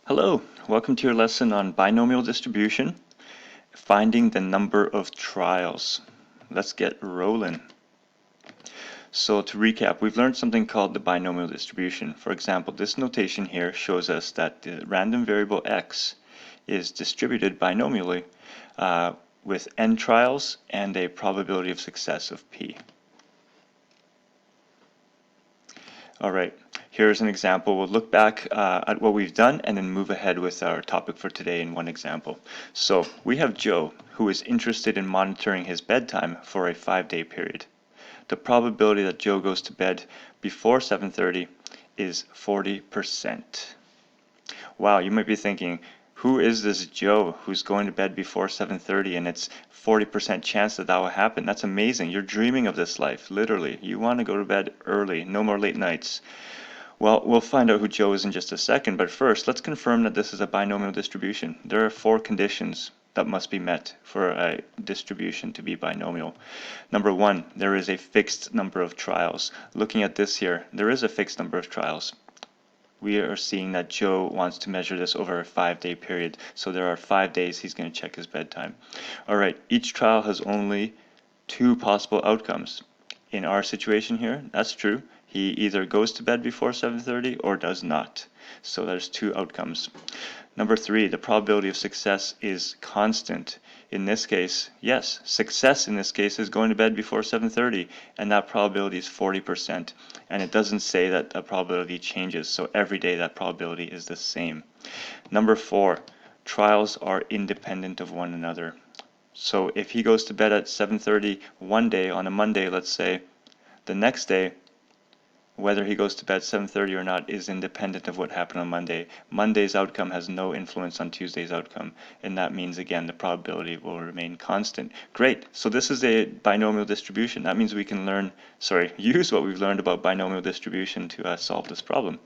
Hello, welcome to your lesson on binomial distribution, finding the number of trials. Let's get rolling. So to recap, we've learned something called the binomial distribution. For example, this notation here shows us that the random variable x is distributed binomially with n trials and a probability of success of p. All right, here's an example. We'll look back at what we've done and then move ahead with our topic for today in one example. So we have Joe, who is interested in monitoring his bedtime for a 5-day period. The probability that Joe goes to bed before 7:30 is 40%. Wow, you might be thinking, who is this Joe who's going to bed before 7:30 and it's 40% chance that will happen? That's amazing. You're dreaming of this life, literally. You want to go to bed early, no more late nights. Well, we'll find out who Joe is in just a second, but first, let's confirm that this is a binomial distribution. There are 4 conditions that must be met for a distribution to be binomial. Number 1, there is a fixed number of trials. Looking at this here, there is a fixed number of trials. We are seeing that Joe wants to measure this over a 5-day period, so there are 5 days he's going to check his bedtime. All right, each trial has only 2 possible outcomes. In our situation here, that's true. He either goes to bed before 7:30 or does not. So there's 2 outcomes. Number 3, the probability of success is constant. In this case, yes, success in this case is going to bed before 7:30, and that probability is 40%. And it doesn't say that the probability changes, so every day that probability is the same. Number 4, trials are independent of one another. So if he goes to bed at 7:30 one day on a Monday, let's say, the next day, whether he goes to bed 7:30 or not is independent of what happened on Monday. Monday's outcome has no influence on Tuesday's outcome, and that means, again, the probability will remain constant. Great, so this is a binomial distribution. That means we can use what we've learned about binomial distribution to solve this problem.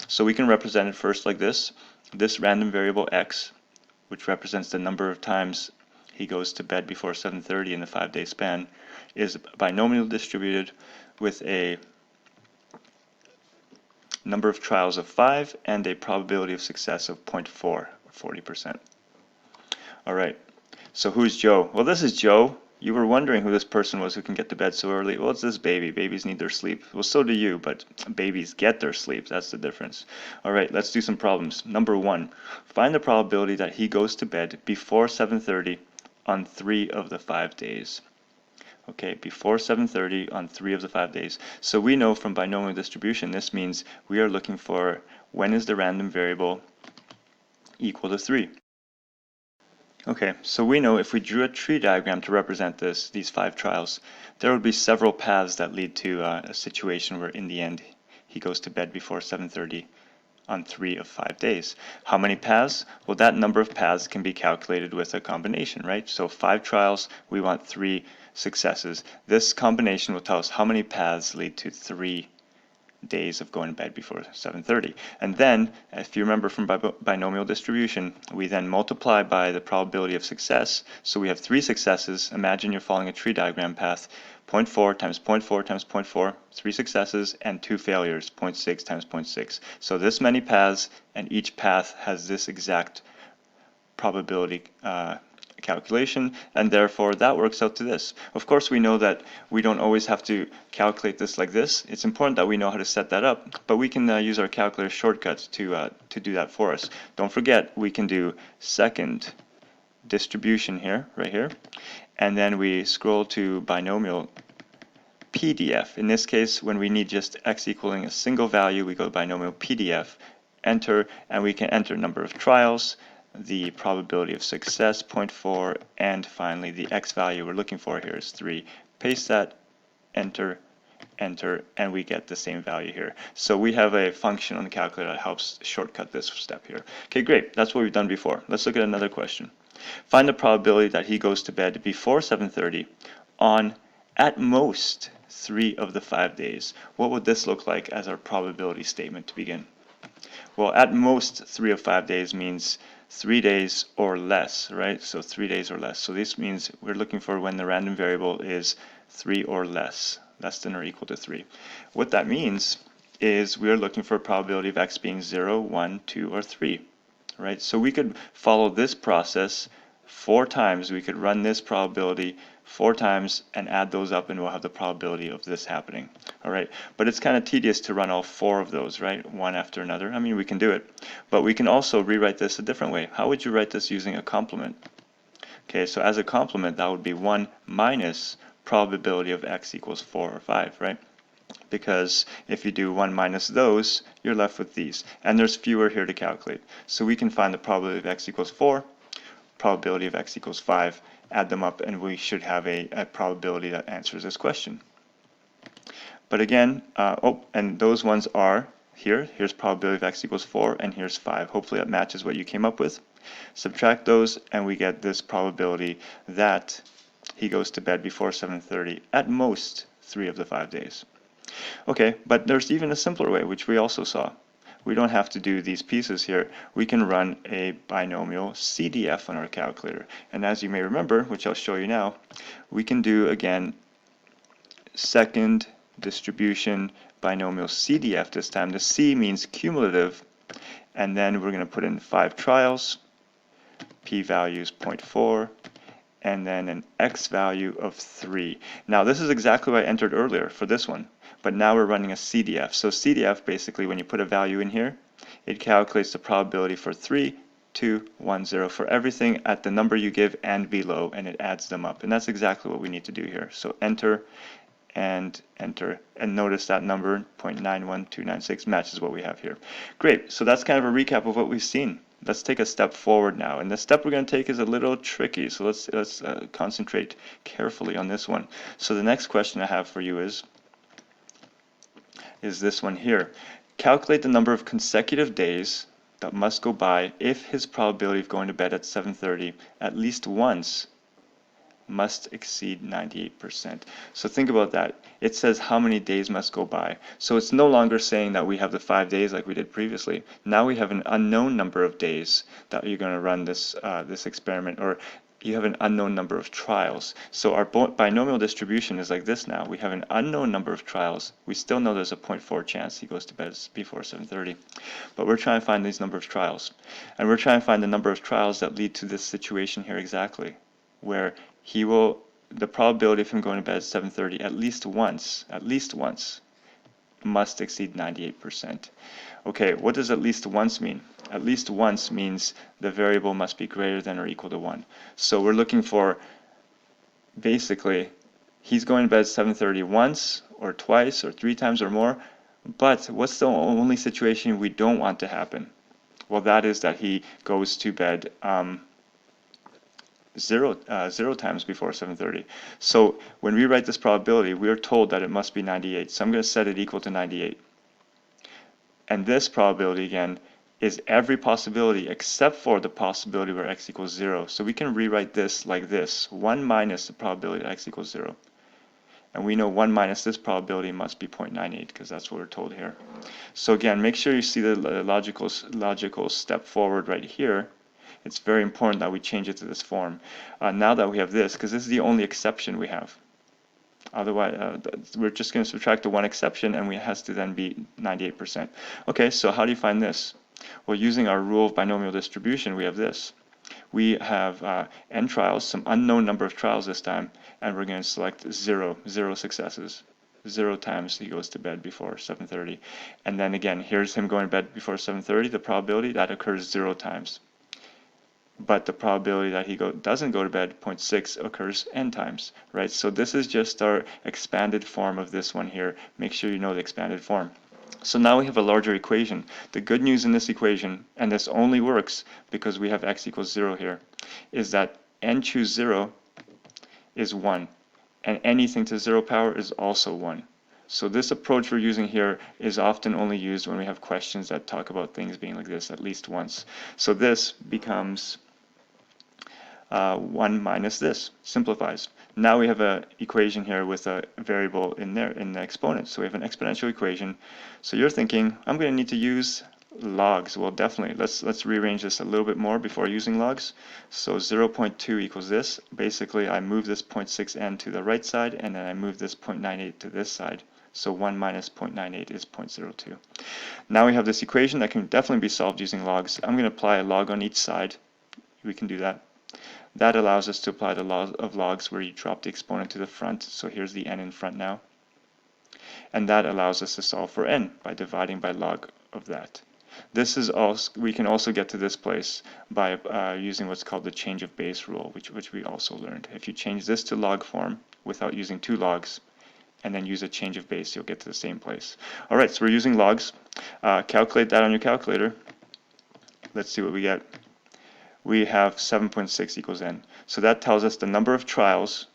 So we can represent it first like this. This random variable x, which represents the number of times he goes to bed before 7:30 in the 5-day span, is binomially distributed with a number of trials of 5 and a probability of success of 0.4, or 40%. All right, so who's Joe? Well, this is Joe. You were wondering who this person was who can get to bed so early. Well, it's this baby. Babies need their sleep. Well, so do you, but babies get their sleep. That's the difference. All right, let's do some problems. Number 1, find the probability that he goes to bed before 7:30 on 3 of the 5 days. Okay, before 7:30 on 3 of the 5 days. So we know from binomial distribution, this means we are looking for when is the random variable equal to 3. Okay, so we know if we drew a tree diagram to represent these 5 trials, there would be several paths that lead to a situation where in the end he goes to bed before 7:30 on 3 of 5 days. How many paths? Well, that number of paths can be calculated with a combination, right? So 5 trials, we want 3 successes. This combination will tell us how many paths lead to 3 days of going to bed before 7:30. And then, if you remember from binomial distribution, we then multiply by the probability of success. So we have 3 successes. Imagine you're following a tree diagram path. 0.4 times 0.4 times 0.4, 3 successes, and 2 failures, 0.6 times 0.6. So this many paths, and each path has this exact probability calculation, and therefore that works out to this. Of course, we know that we don't always have to calculate this like this. It's important that we know how to set that up, but we can use our calculator shortcuts to do that for us. Don't forget, we can do second distribution here, right here, and then we scroll to binomial PDF. In this case, when we need just x equaling a single value, we go to binomial PDF, enter, and we can enter number of trials, the probability of success, 0.4, and finally the x value we're looking for here is 3. Paste that, enter, enter, and we get the same value here. So we have a function on the calculator that helps shortcut this step here. Okay, great. That's what we've done before. Let's look at another question. Find the probability that he goes to bed before 7:30 on, at most, 3 of the 5 days. What would this look like as our probability statement to begin? Well, at most 3 of 5 days means 3 days or less, right? So 3 days or less. So this means we're looking for when the random variable is 3 or less than or equal to 3. What that means is we are looking for a probability of x being 0, 1, 2, or 3, right? So we could follow this process 4 times. We could run this probability 4 times and add those up, and we'll have the probability of this happening. All right, but it's kind of tedious to run all 4 of those, right? One after another. I mean, we can do it, but we can also rewrite this a different way. How would you write this using a complement? Okay, so as a complement, that would be 1 minus probability of x equals 4 or 5, right? Because if you do 1 minus those, you're left with these. And there's fewer here to calculate. So we can find the probability of x equals 4, probability of x equals 5, add them up, and we should have a probability that answers this question. But again, and those ones are here. Here's probability of x equals 4, and here's 5. Hopefully that matches what you came up with. Subtract those, and we get this probability that he goes to bed before 7:30, at most 3 of the 5 days. Okay, but there's even a simpler way, which we also saw. We don't have to do these pieces here. We can run a binomial CDF on our calculator. And as you may remember, which I'll show you now, we can do, again, second distribution binomial CDF this time. The C means cumulative, and then we're going to put in 5 trials, p-value is 0.4, and then an x value of 3. Now this is exactly what I entered earlier for this one, but now we're running a CDF. So CDF, basically, when you put a value in here, it calculates the probability for 3, 2, 1, 0 for everything at the number you give and below, and it adds them up. And that's exactly what we need to do here. So enter and enter, and notice that number 0.91296 matches what we have here. Great, so that's kind of a recap of what we've seen. Let's take a step forward now, and the step we're going to take is a little tricky, so let's concentrate carefully on this one. So the next question I have for you is this one here. Calculate the number of consecutive days that must go by if his probability of going to bed at 7:30 at least once must exceed 98%. So think about that. It says how many days must go by. So it's no longer saying that we have the 5 days like we did previously. Now we have an unknown number of days that you're going to run this this experiment, or you have an unknown number of trials. So our binomial distribution is like this now. We have an unknown number of trials. We still know there's a 0.4 chance he goes to bed before 7:30. But we're trying to find these number of trials. And we're trying to find the number of trials that lead to this situation here exactly, where the probability of him going to bed at 7:30 at least once must exceed 98%. Okay, what does at least once mean? At least once means the variable must be greater than or equal to 1. So we're looking for, basically, he's going to bed at 7:30 once or twice or 3 times or more, but what's the only situation we don't want to happen? Well, that is that he goes to bed zero times before 7:30. So when we write this probability, we are told that it must be 98. So I'm going to set it equal to 98. And this probability, again, is every possibility except for the possibility where x equals 0. So we can rewrite this like this: 1 minus the probability that x equals 0. And we know 1 minus this probability must be 0.98, because that's what we're told here. So again, make sure you see the logical step forward right here. It's very important that we change it to this form. Now that we have this, because this is the only exception we have. Otherwise, we're just going to subtract the one exception, and it has to then be 98%. Okay, so how do you find this? Well, using our rule of binomial distribution, we have this. We have n trials, some unknown number of trials this time, and we're going to select 0 successes. 0 times he goes to bed before 7:30. And then again, here's him going to bed before 7:30. The probability that occurs 0 times. But the probability that he doesn't go to bed, 0.6, occurs n times, right? So this is just our expanded form of this one here. Make sure you know the expanded form. So now we have a larger equation. The good news in this equation, and this only works because we have x equals 0 here, is that n choose 0 is 1, and anything to 0 power is also 1. So this approach we're using here is often only used when we have questions that talk about things being like this at least once. So this becomes 1 minus this, simplifies. Now we have an equation here with a variable in there in the exponent. So we have an exponential equation. So you're thinking, I'm going to need to use logs. Well, definitely. Let's rearrange this a little bit more before using logs. So 0.2 equals this. Basically, I move this 0.6n to the right side, and then I move this 0.98 to this side. So 1 minus 0.98 is 0.02. Now we have this equation that can definitely be solved using logs. I'm going to apply a log on each side. We can do that. That allows us to apply the law of logs where you drop the exponent to the front. So here's the n in front now. And that allows us to solve for n by dividing by log of that. This is also, we can also get to this place by using what's called the change of base rule, which we also learned. If you change this to log form without using two logs, and then use a change of base, you'll get to the same place. All right, so we're using logs. Calculate that on your calculator. Let's see what we get. We have 7.6 equals n. So that tells us the number of trials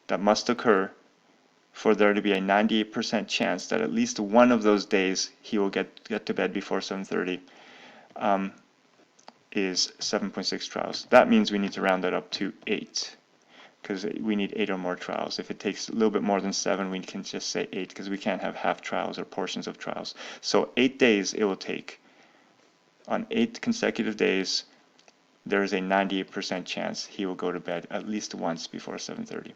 that must occur for there to be a 98% chance that at least one of those days he will get to bed before 7:30 is 7.6 trials. That means we need to round that up to 8, because we need 8 or more trials. If it takes a little bit more than 7, we can just say 8, because we can't have half trials or portions of trials. So 8 days it will take. On 8 consecutive days, there is a 98% chance he will go to bed at least once before 7:30.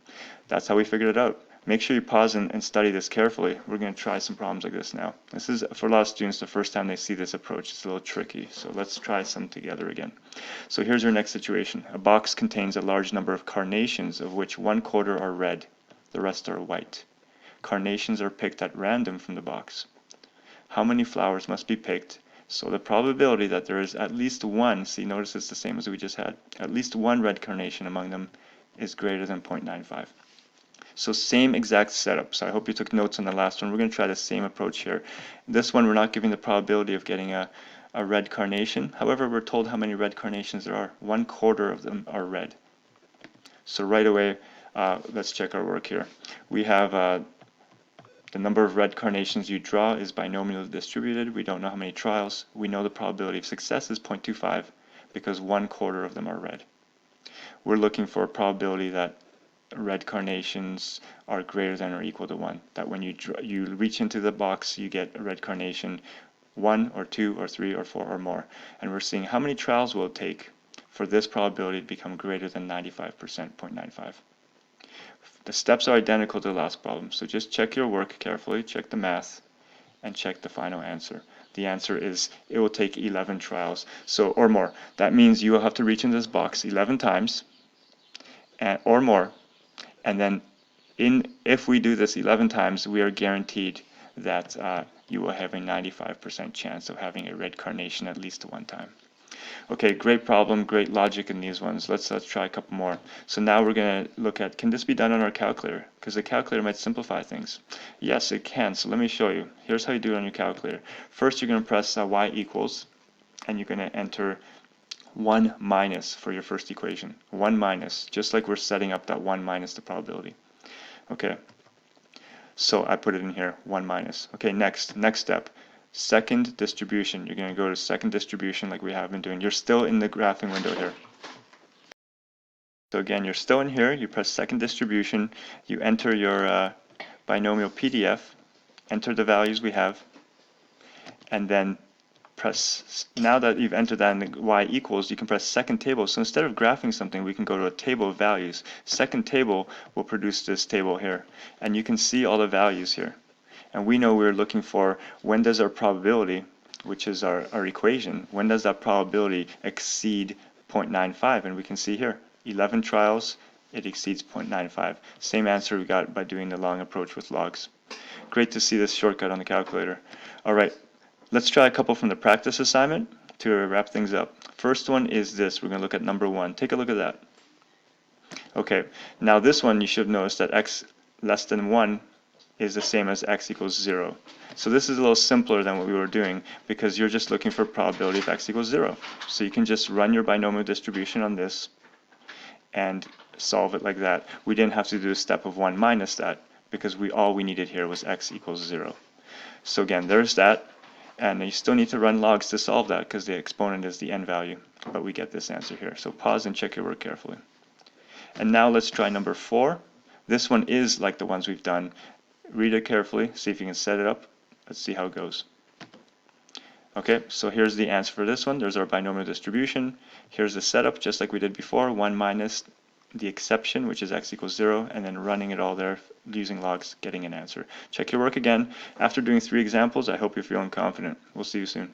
That's how we figured it out. Make sure you pause and study this carefully. We're going to try some problems like this now. This is, for a lot of students, the first time they see this approach. It's a little tricky. So let's try some together again. So here's your next situation. A box contains a large number of carnations, of which 1/4 are red. The rest are white. Carnations are picked at random from the box. How many flowers must be picked? So the probability that there is at least one, see, notice it's the same as we just had, at least one red carnation among them is greater than 0.95. So same exact setup. So I hope you took notes on the last one. We're going to try the same approach here. This one, we're not giving the probability of getting a red carnation. However, we're told how many red carnations there are. 1/4 of them are red. So right away, let's check our work here. We have the number of red carnations you draw is binomially distributed. We don't know how many trials. We know the probability of success is 0.25 because 1/4 of them are red. We're looking for a probability that red carnations are greater than or equal to 1. That when you reach into the box, you get a red carnation 1 or 2 or 3 or 4 or more. And we're seeing how many trials will it take for this probability to become greater than 95%, 0.95. The steps are identical to the last problem, so just check your work carefully, check the math, and check the final answer. The answer is it will take 11 trials, so or more. That means you will have to reach into this box 11 times or more. And then if we do this 11 times, we are guaranteed that you will have a 95% chance of having a red carnation at least one time. Okay, great problem, great logic in these ones. Let's try a couple more. So now we're going to look at, can this be done on our calculator? Because the calculator might simplify things. Yes, it can. So let me show you. Here's how you do it on your calculator. First, you're going to press y equals, and you're going to enter 1 minus for your first equation. 1 minus, just like we're setting up that 1 minus the probability. Okay, so I put it in here, 1 minus. Okay, next step, second distribution. You're going to go to second distribution like we have been doing. You're still in the graphing window here. So again, you're still in here, you press second distribution, you enter your binomial PDF, enter the values we have, and then press, now that you've entered that in the y equals, you can press second table. So instead of graphing something, we can go to a table of values. Second table will produce this table here, and you can see all the values here. And we know we're looking for when does our probability, which is our equation, when does that probability exceed 0.95? And we can see here, 11 trials, it exceeds 0.95. Same answer we got by doing the long approach with logs. Great to see this shortcut on the calculator. All right. Let's try a couple from the practice assignment to wrap things up. First one is this. We're going to look at number 1. Take a look at that. Okay, now this one you should notice that x less than 1 is the same as x equals 0. So this is a little simpler than what we were doing because you're just looking for probability of x equals 0. So you can just run your binomial distribution on this and solve it like that. We didn't have to do a step of 1 minus that because all we needed here was x equals 0. So again, there's that. And you still need to run logs to solve that because the exponent is the n value. But we get this answer here. So pause and check your work carefully. And now let's try number 4. This one is like the ones we've done. Read it carefully, see if you can set it up. Let's see how it goes. Okay, so here's the answer for this one. There's our binomial distribution. Here's the setup, just like we did before. 1 minus the exception, which is x equals 0, and then running it all there using logs, getting an answer. Check your work again. After doing 3 examples, I hope you're feeling confident. We'll see you soon.